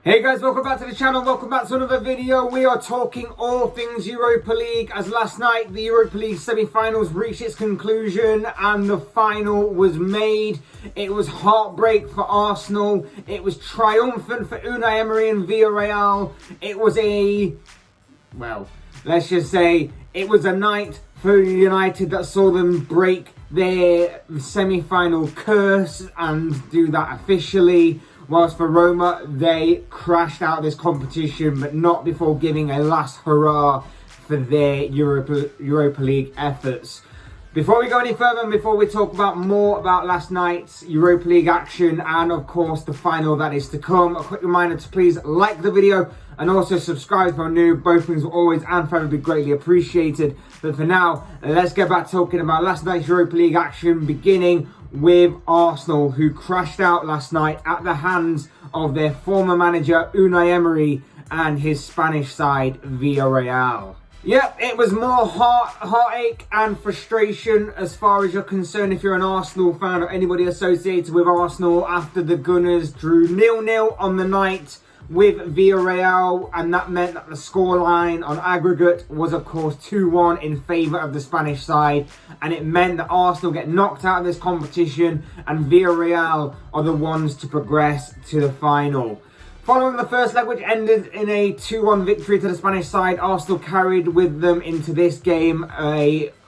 Hey guys, welcome back to the channel, welcome back to another video. We are talking all things Europa League, as last night the Europa League semi-finals reached its conclusion and the final was made. It was heartbreak for Arsenal, it was triumphant for Unai Emery and Villareal. It was let's just say, it was a night for United that saw them break their semi-final curse and do that officially. Whilst for Roma, they crashed out of this competition, but not before giving a last hurrah for their Europa League efforts. Before we go any further and before we talk about more about last night's Europa League action and of course the final that is to come, a quick reminder to please like the video and also subscribe if you're new. Both things will always and forever be greatly appreciated. But for now, let's get back talking about last night's Europa League action, beginning with Arsenal, who crashed out last night at the hands of their former manager Unai Emery and his Spanish side Villareal. Yep, it was more heartache and frustration as far as you're concerned if you're an Arsenal fan or anybody associated with Arsenal, after the Gunners drew 0-0 on the night with Villareal, and that meant that the scoreline on aggregate was of course 2-1 in favour of the Spanish side, and it meant that Arsenal get knocked out of this competition and Villareal are the ones to progress to the final. Following the first leg, which ended in a 2-1 victory to the Spanish side, Arsenal carried with them into this game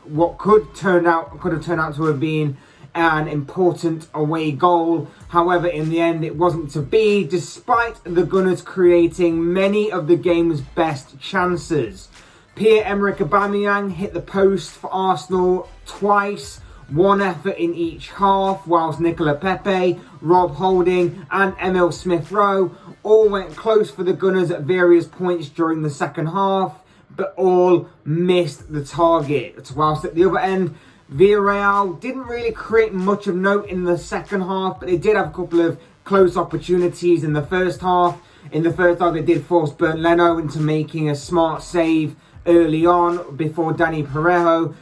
what could have turned out to have been an important away goal. However, in the end, it wasn't to be, despite the Gunners creating many of the game's best chances. Pierre-Emerick Aubameyang hit the post for Arsenal twice, one effort in each half, whilst Nicola Pepe, Rob Holding and Emil Smith-Rowe all went close for the Gunners at various points during the second half, but all missed the target. Whilst at the other end, Villareal didn't really create much of note in the second half, but they did have a couple of close opportunities in the first half. In the first half, they did force Bernd Leno into making a smart save early on before Dani Parejo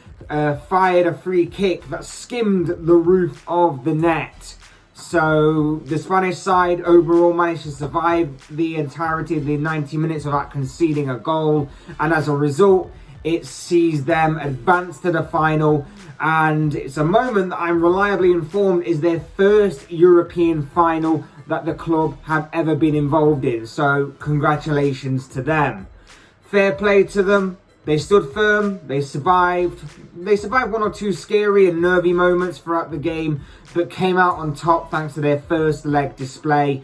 fired a free kick that skimmed the roof of the net. So the Spanish side overall managed to survive the entirety of the 90 minutes without conceding a goal, and as a result, it sees them advance to the final, and it's a moment that I'm reliably informed is their first European final that the club have ever been involved in. So congratulations to them. Fair play to them. They stood firm, they survived one or two scary and nervy moments throughout the game, but came out on top thanks to their first leg display.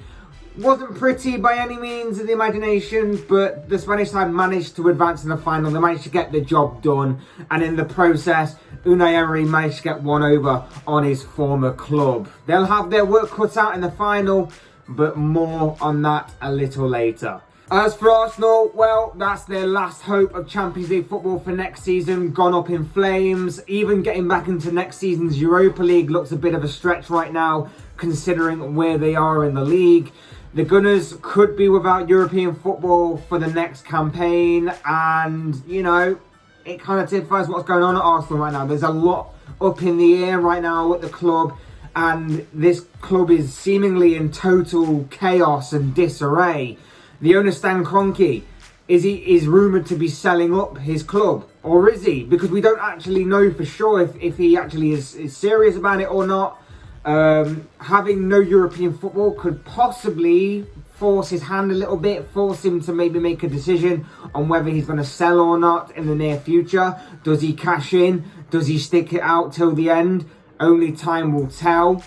Wasn't pretty by any means of the imagination, but the Spanish side managed to advance in the final. They managed to get the job done, and in the process, Unai Emery managed to get one over on his former club. They'll have their work cut out in the final, but more on that a little later. As for Arsenal, well, that's their last hope of Champions League football for next season, gone up in flames. Even getting back into next season's Europa League looks a bit of a stretch right now, considering where they are in the league. The Gunners could be without European football for the next campaign, and, you know, it kind of typifies what's going on at Arsenal right now. There's a lot up in the air right now at the club, and this club is seemingly in total chaos and disarray. The owner, Stan Kroenke, is rumoured to be selling up his club, or is he? Because we don't actually know for sure if he actually is serious about it or not. Having no European football could possibly force his hand a little bit, force him to maybe make a decision on whether he's going to sell or not in the near future. Does he cash in? Does he stick it out till the end? Only time will tell.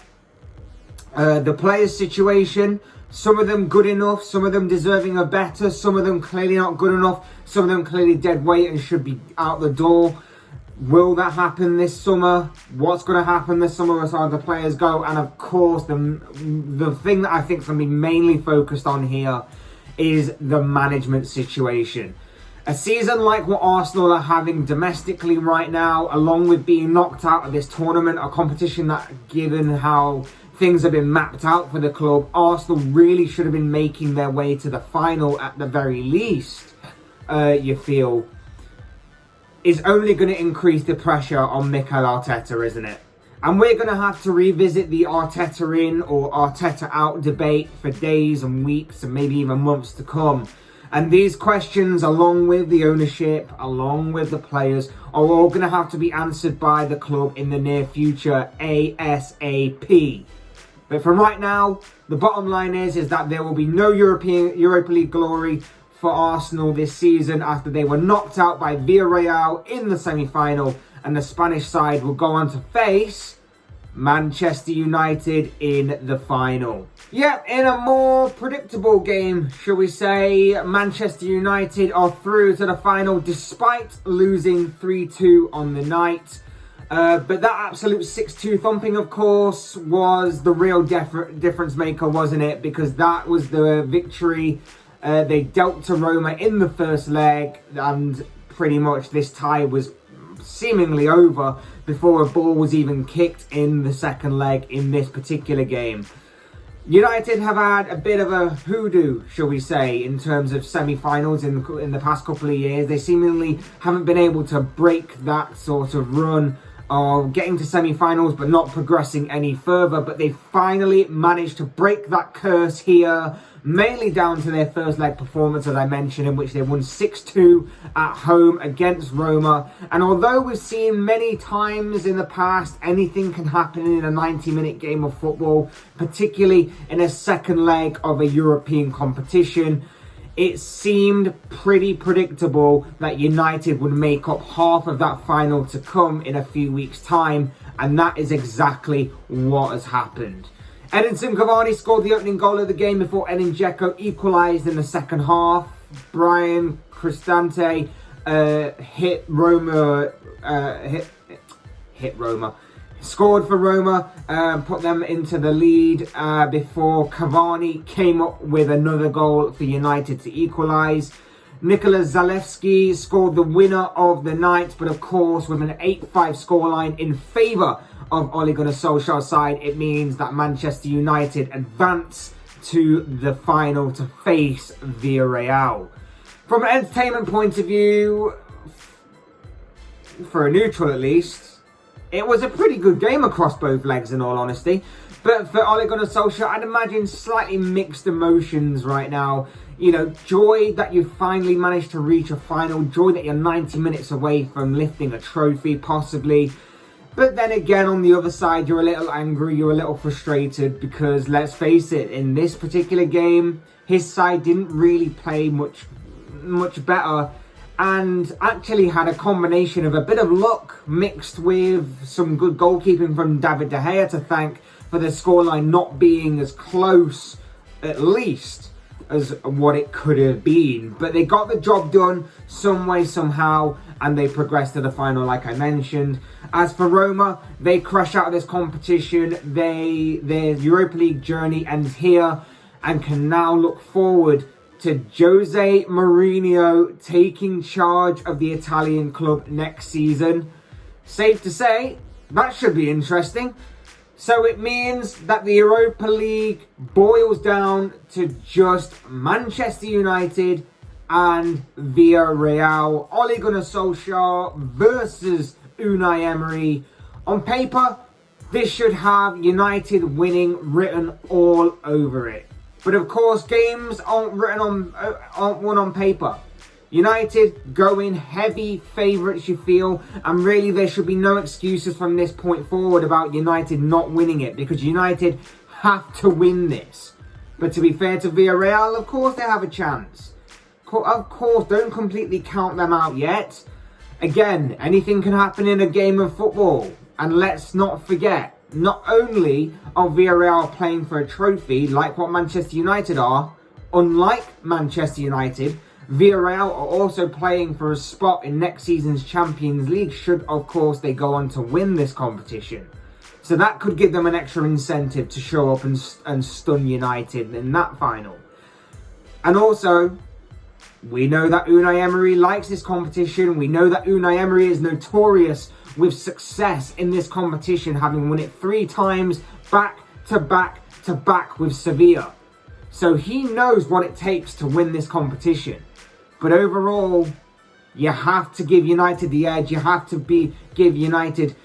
The players' situation, some of them good enough, some of them deserving of better, some of them clearly not good enough, some of them clearly dead weight and should be out the door. Will that happen this summer? What's going to happen this summer as far as the players go? And of course, the thing that I think is going to be mainly focused on here is the management situation. A season like what Arsenal are having domestically right now, along with being knocked out of this tournament, a competition that, given how things have been mapped out for the club, Arsenal really should have been making their way to the final at the very least, you feel, is only going to increase the pressure on Mikel Arteta, isn't it? And we're going to have to revisit the Arteta in or Arteta out debate for days and weeks and maybe even months to come. And these questions, along with the ownership, along with the players, are all going to have to be answered by the club in the near future, ASAP. But for right now, the bottom line is that there will be no Europa League glory for Arsenal this season after they were knocked out by Villareal in the semi-final, and the Spanish side will go on to face Manchester United in the final. Yep, in a more predictable game, shall we say, Manchester United are through to the final despite losing 3-2 on the night. But that absolute 6-2 thumping, of course, was the real difference maker, wasn't it? Because that was the victory they dealt to Roma in the first leg, and pretty much this tie was seemingly over before a ball was even kicked in the second leg in this particular game. United have had a bit of a hoodoo, shall we say, in terms of semi-finals in the past couple of years. They seemingly haven't been able to break that sort of run of getting to semi-finals but not progressing any further. But they finally managed to break that curse here, mainly down to their first leg performance, as I mentioned, in which they won 6-2 at home against Roma. And although we've seen many times in the past anything can happen in a 90-minute game of football, particularly in a second leg of a European competition, it seemed pretty predictable that United would make up half of that final to come in a few weeks' time, and that is exactly what has happened. Edinson Cavani scored the opening goal of the game before Edin Dzeko equalised in the second half. Brian Cristante hit Roma. Scored for Roma, put them into the lead before Cavani came up with another goal for United to equalise. Nikola Zalewski scored the winner of the night, but of course with an 8-5 scoreline in favour of Ole Gunnar Solskjaer's side, it means that Manchester United advance to the final to face Villareal. From an entertainment point of view, for a neutral at least, it was a pretty good game across both legs, in all honesty. But for Ole Gunnar Solskjaer, I'd imagine slightly mixed emotions right now. You know, joy that you finally managed to reach a final, joy that you're 90 minutes away from lifting a trophy, possibly. But then again, on the other side, you're a little angry, you're a little frustrated, because let's face it, in this particular game, his side didn't really play much better, and actually had a combination of a bit of luck mixed with some good goalkeeping from David De Gea to thank for the scoreline not being as close, at least, as what it could have been. But they got the job done some way, somehow, and they progressed to the final, like I mentioned. As for Roma, they crash out of this competition. Their Europa League journey ends here and can now look forward to Jose Mourinho taking charge of the Italian club next season. Safe to say, that should be interesting. So it means that the Europa League boils down to just Manchester United and Villareal. Ole Gunnar Solskjaer versus Unai Emery. On paper, this should have United winning written all over it. But of course, games aren't won on paper. United go in heavy favourites, you feel, and really there should be no excuses from this point forward about United not winning it, because United have to win this. But to be fair to Villareal, of course they have a chance. Of course, don't completely count them out yet. Again, anything can happen in a game of football. And let's not forget, not only are Villareal playing for a trophy like what Manchester United are, unlike Manchester United, Villareal are also playing for a spot in next season's Champions League should, of course, they go on to win this competition. So that could give them an extra incentive to show up and stun United in that final. And also, we know that Unai Emery likes this competition. We know that Unai Emery is notorious with success in this competition, having won it 3 times back to back with Sevilla. So he knows what it takes to win this competition. But overall, you have to give United the edge. You have to give United